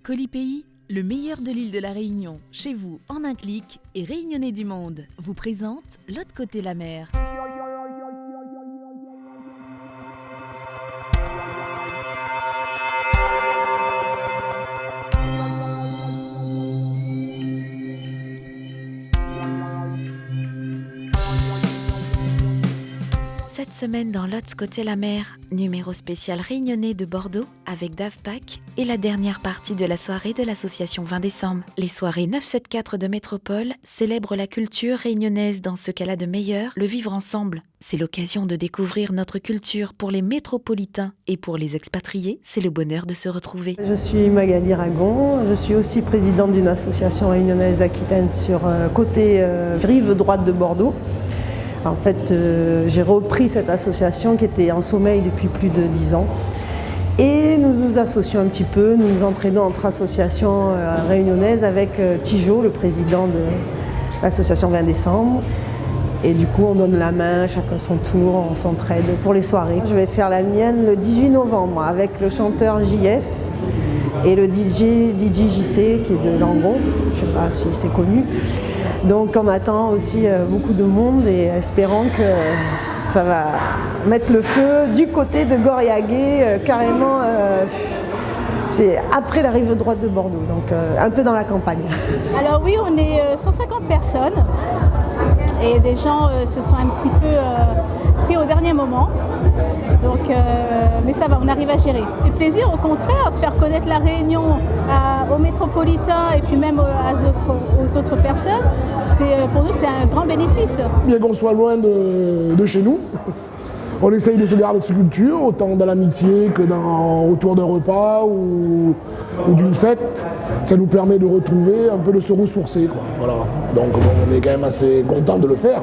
Colipaís, le meilleur de l'île de la Réunion, chez vous en un clic et Réunionnais du monde, vous présente L'autre côté la mer. Cette semaine dans L'autre côté la mer, numéro spécial réunionnais de Bordeaux avec Dave Pack et la dernière partie de la soirée de l'association 20 décembre. Les soirées 974 de Métropole célèbrent la culture réunionnaise dans ce qu'elle a de meilleur, le vivre ensemble. C'est l'occasion de découvrir notre culture pour les métropolitains et pour les expatriés, c'est le bonheur de se retrouver. Je suis Magali Ragon, je suis aussi présidente d'une association réunionnaise Aquitaine sur côté rive droite de Bordeaux. En fait, j'ai repris cette association qui était en sommeil depuis plus de 10 ans. Et nous nous associons un petit peu, nous nous entraînons entre associations réunionnaises avec Tijo, le président de l'association 20 décembre. Et du coup, on donne la main, chacun son tour, on s'entraide pour les soirées. Je vais faire la mienne le 18 novembre avec le chanteur JF et le DJ JC qui est de Langon, je ne sais pas si c'est connu. Donc on attend aussi beaucoup de monde et espérons que ça va mettre le feu du côté de Goriagué, carrément c'est après la rive droite de Bordeaux, donc un peu dans la campagne. Alors oui, on est 150 personnes et des gens se sont un petit peu pris au dernier moment. Donc, mais ça va, on arrive à gérer. Et plaisir au contraire de faire connaître la Réunion aux métropolitains et puis même aux autres personnes. Pour nous, c'est un grand bénéfice. Bien qu'on soit loin de chez nous, on essaye de se garder cette culture, autant dans l'amitié que autour d'un repas ou d'une fête. Ça nous permet de retrouver un peu de se ressourcer, quoi. Voilà. Donc on est quand même assez content de le faire.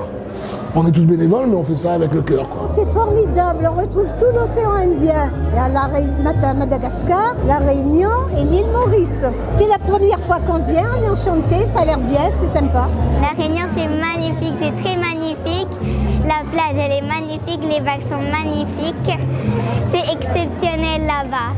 On est tous bénévoles, mais on fait ça avec le cœur, quoi. C'est formidable, on retrouve tout l'océan Indien. Il y a Madagascar, la Réunion et l'île Maurice. C'est la première fois qu'on vient, on est enchanté, ça a l'air bien, c'est sympa. La Réunion c'est magnifique, c'est très magnifique. La plage elle est magnifique, les vagues sont magnifiques. C'est exceptionnel là-bas.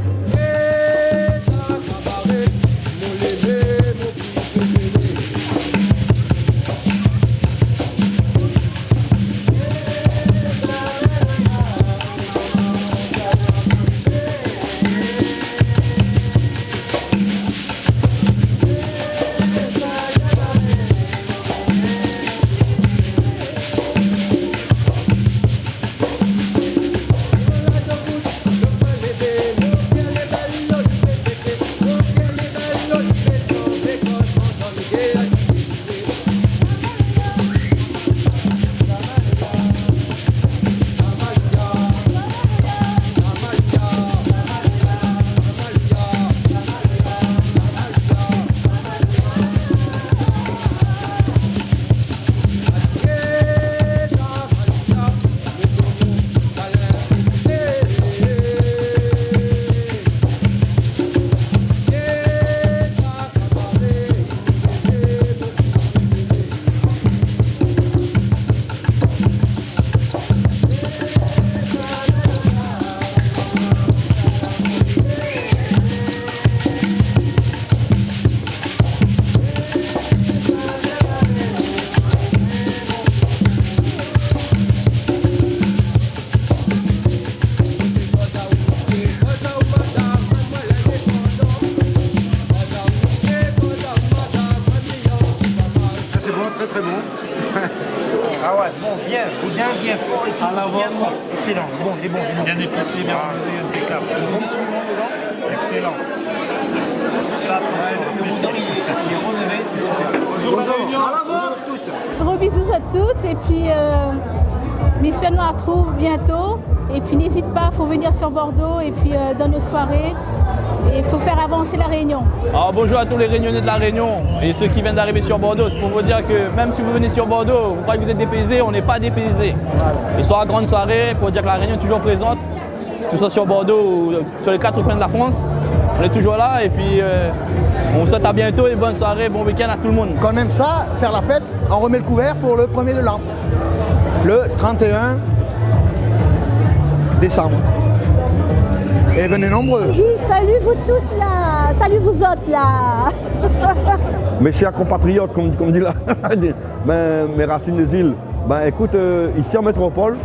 Ah ouais, bon, bien fort et tout. À l'avant, excellent. Bon, bien épicé, bien impeccable. Excellent. Ça, les relevés, c'est super. Gros bisous à toutes et puis Miss Fennois retrouve bientôt. Et puis n'hésite pas, il faut venir sur Bordeaux et puis dans nos soirées. Et il faut faire avancer la Réunion. Alors bonjour à tous les Réunionnais de la Réunion et ceux qui viennent d'arriver sur Bordeaux. C'est pour vous dire que même si vous venez sur Bordeaux, vous croyez que vous êtes dépaysés, on n'est pas dépaysés. Et soir grande soirée, pour dire que la Réunion est toujours présente, que ce soit sur Bordeaux ou sur les 4 coins de la France. On est toujours là et puis on vous souhaite à bientôt et bonne soirée, bon week-end à tout le monde. Quand on aime ça, faire la fête, on remet le couvert pour le 1er de l'an, le 31 décembre. Et venez nombreux. Oui, salut vous tous là, Salut vous autres là. Mes chers compatriotes, comme dit là, ben, mes racines des îles, ben, écoute, ici en métropole,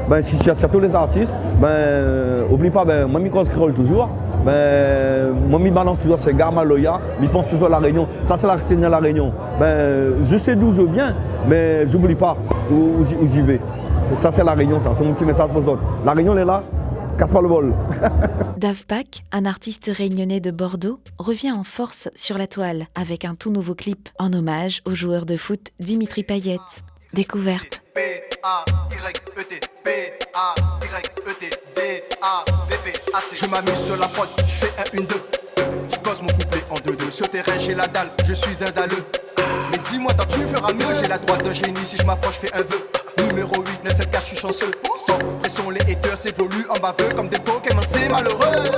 ben, si tu as tous les artistes, ben, oublie pas, ben, moi, je scroll toujours, ben, moi, je balance toujours, c'est Garmaloya, je pense toujours à La Réunion, ça c'est la racine de La Réunion. Ben, je sais d'où je viens, mais j'oublie pas où j'y vais. Ça c'est La Réunion, ça, c'est mon petit message pour les autres. La Réunion, elle est là. Casse pas le vol. Dave Pack, un artiste réunionnais de Bordeaux, revient en force sur la toile avec un tout nouveau clip en hommage au joueur de foot Dimitri Payet. Découverte. Je m'amuse sur la prod, je fais un 1-2. Je pose mon couplet en 2-2. Sur terrain, j'ai la dalle, je suis un dalleux. Mais dis-moi, tant tu feras mieux. J'ai la droite de génie, si je m'approche, fais un vœu. Numéro 8, 974, je suis chanceux. Sans pression, les haters s'évoluent en baveux comme des Pokémon, c'est malheureux.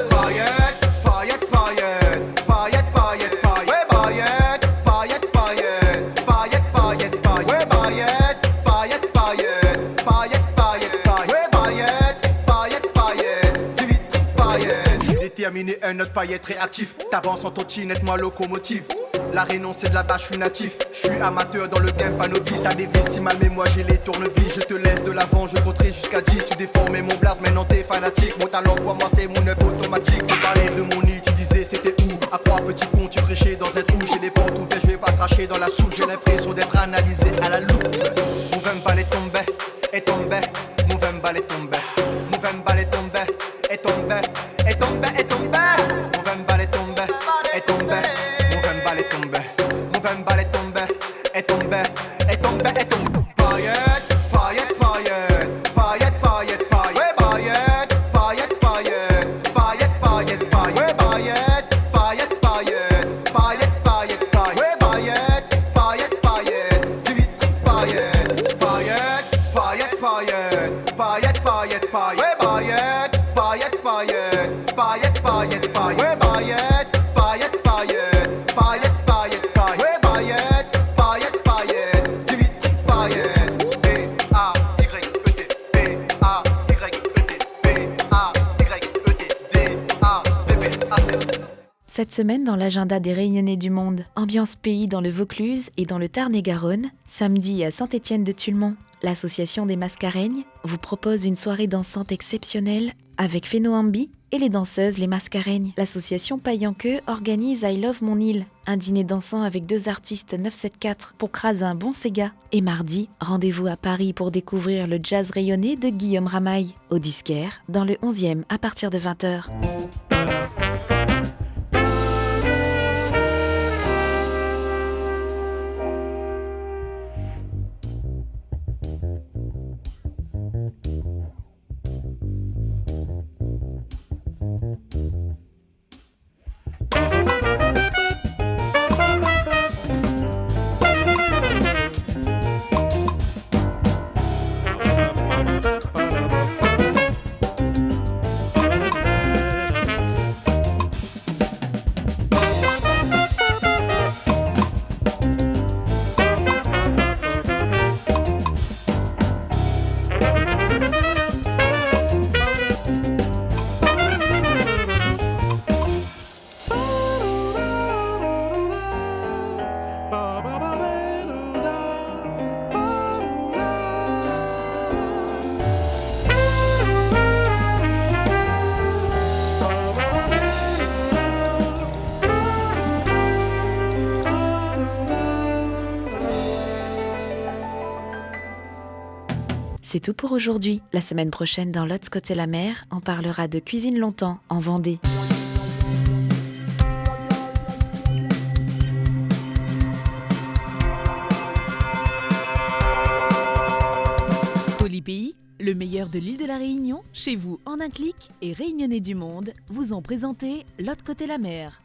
Paillettes, paillettes, paillettes, paillettes, paillettes, paillettes. Ouais, paillettes, paillettes, paillettes, paillettes, paillettes, paillettes. Ouais, paillettes, paillettes, paillettes, paillettes, paillettes, paillettes. Ouais, paillettes, paillettes, paillettes, Dimitri Payet. Je suis déterminé, un autre paillette réactif. T'avances en trottinette, moi locomotive. La Réunion c'est de la base, je suis natif. Je suis amateur dans le game, pas novice. Ça dévestit ma mémoire, j'ai les tournevis. Je te laisse de l'avant, je compterai jusqu'à 10. Tu déformais mon blast, maintenant t'es fanatique. Mon talent pour moi c'est mon œuf automatique. Tu parlais de mon île, tu disais c'était où? À quoi petit con, tu prêchais dans un trou. J'ai les portes ouvertes, je vais pas cracher dans la soupe. J'ai l'impression d'être analysé à la loupe. Mon vin balai tombé, est tombé. Mon vin balai tombé, mon vin balai tombé, est tombé, est tombé, est tombé. Mon vin balai tombé, est tombé. Mon vin balai tombé, est tombé, est tombé, est tombé. Paillettes, paillettes, paillettes, paillettes, paillettes, paillettes. Ouais, paillettes, paillettes, paillettes, paillettes, paillettes, paillettes. Ouais, paillettes, paillettes, paillettes, paillettes, paillettes, paillettes. Ouais, paillettes, paillettes, paillettes, Dimitri Payet. Paillettes, paillettes, paillettes, paillettes, paillettes, paillettes. Ouais, paillettes, paillettes, paillettes, paillettes, paillettes, paillettes. Ouais, paillettes, paillettes, paillettes, paillettes. Cette semaine, dans l'agenda des Réunionnais du monde, ambiance pays dans le Vaucluse et dans le Tarn-et-Garonne, samedi à Saint-Étienne-de-Tulmont, l'association des Mascareignes vous propose une soirée dansante exceptionnelle avec Feno Ambi et les danseuses Les Mascareignes. L'association Payanqueux organise I Love Mon Île, un dîner dansant avec 2 artistes 974 pour craser un bon Sega. Et mardi, rendez-vous à Paris pour découvrir le jazz rayonné de Guillaume Ramaille, au Disquaire, dans le 11e à partir de 20h. C'est tout pour aujourd'hui. La semaine prochaine, dans L'Autre Côté la mer, on parlera de cuisine longtemps en Vendée. Polypays, le meilleur de l'île de la Réunion, chez vous en un clic, et Réunionnais du monde vous ont présenté L'Autre Côté la mer.